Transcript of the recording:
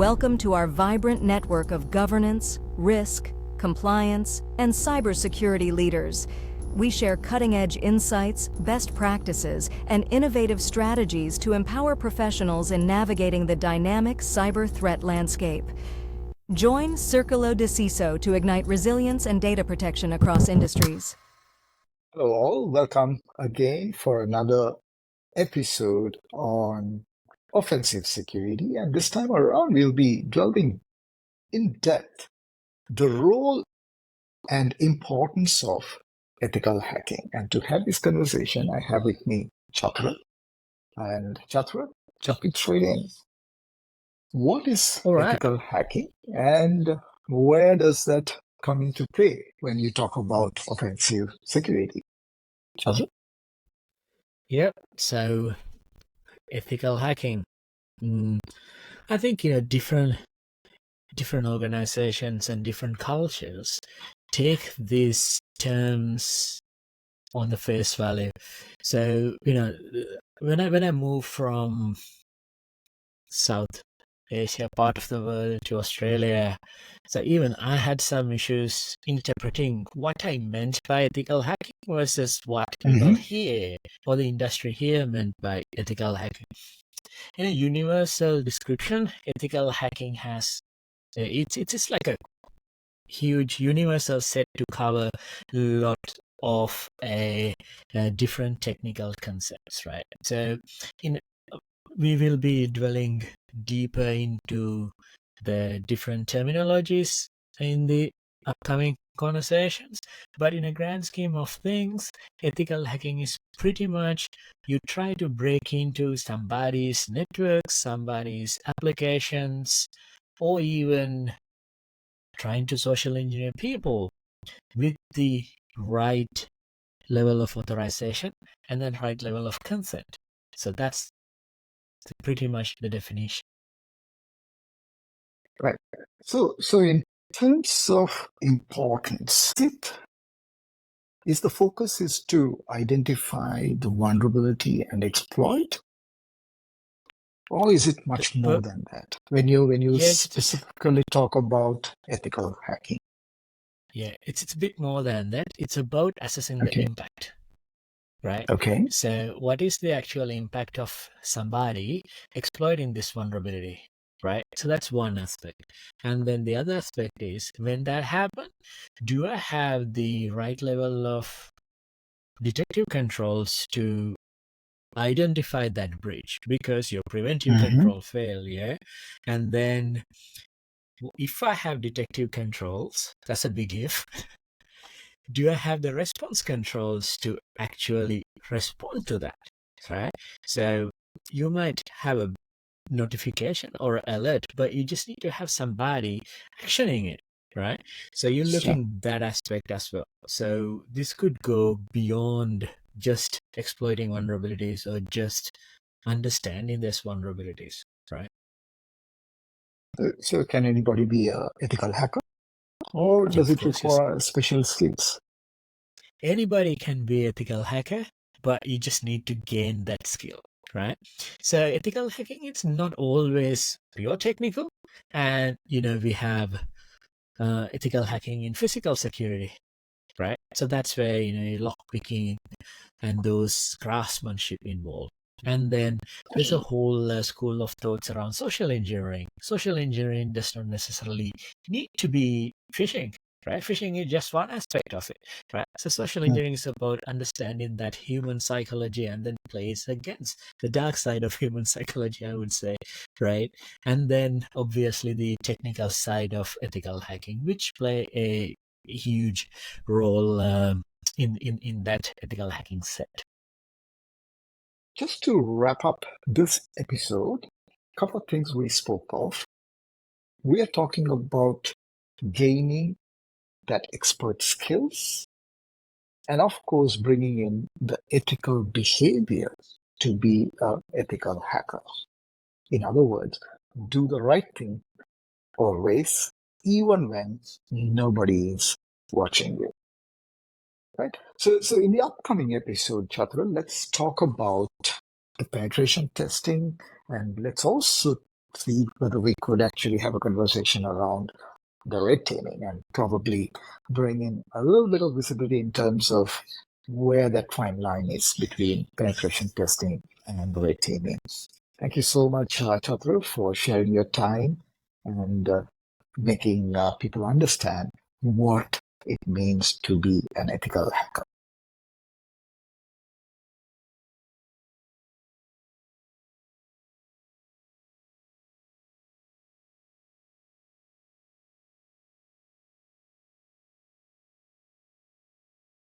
Welcome to our vibrant network of governance, risk, compliance, and cybersecurity leaders. We share cutting-edge insights, best practices, and innovative strategies to empower professionals in navigating the dynamic cyber threat landscape. Join Circolo de CISO to ignite resilience and data protection across industries. Hello all, welcome again for another episode on offensive security, and this time around we'll be delving in depth the role and importance of ethical hacking. And to have this conversation, I have with me Chathura. And Chathura, jumping straight in. What is ethical hacking and where does that come into play when you talk about offensive security? Chathura? Yep. So ethical hacking. I think different organizations and different cultures take these terms on the face value. So when I moved from South Asia part of the world to Australia, so even I had some issues interpreting what I meant by ethical hacking versus what people here or the industry here meant by ethical hacking. In a universal description, ethical hacking has it's like a huge universal set to cover a lot of different technical concepts, right? So we will be dwelling deeper into the different terminologies in the upcoming conversations, but in a grand scheme of things, ethical hacking is pretty much you try to break into somebody's network, somebody's applications, or even trying to social engineer people with the right level of authorization and then right level of consent. So that's pretty much the definition. Right. So in terms of importance, the focus is to identify the vulnerability and exploit, or is it much more than that? When you specifically talk about ethical hacking, it's a bit more than that. It's about assessing the impact, right? Okay. So what is the actual impact of somebody exploiting this vulnerability? Right. So that's one aspect. And then the other aspect is when that happens, do I have the right level of detective controls to identify that breach? Because your preventive control failure. And then if I have detective controls, that's a big if. Do I have the response controls to actually respond to that? Right. So you might have a notification or alert, but you just need to have somebody actioning it, right? So you're looking at that aspect as well. So this could go beyond just exploiting vulnerabilities or just understanding these vulnerabilities, right? So can anybody be an ethical hacker, or does it require special skills? Anybody can be an ethical hacker, but you just need to gain that skill. Right. So ethical hacking, it's not always pure technical. And, we have ethical hacking in physical security, right? So that's where, lockpicking and those craftsmanship involved. And then there's a whole school of thoughts around social engineering. Social engineering does not necessarily need to be phishing. Right? Phishing is just one aspect of it, right? So social engineering is about understanding that human psychology and then plays against the dark side of human psychology, I would say, right? And then obviously the technical side of ethical hacking, which play a huge role in that ethical hacking set. Just to wrap up this episode, a couple of things we spoke of. We are talking about gaining that expert skills, and of course, bringing in the ethical behavior to be an ethical hacker. In other words, do the right thing always, even when nobody is watching you. Right? So in the upcoming episode, Chathura, let's talk about the penetration testing, and let's also see whether we could actually have a conversation around the red teaming and probably bring in a little bit of visibility in terms of where that fine line is between penetration testing and red teaming. Thank you so much, Chathura, for sharing your time and making people understand what it means to be an ethical hacker.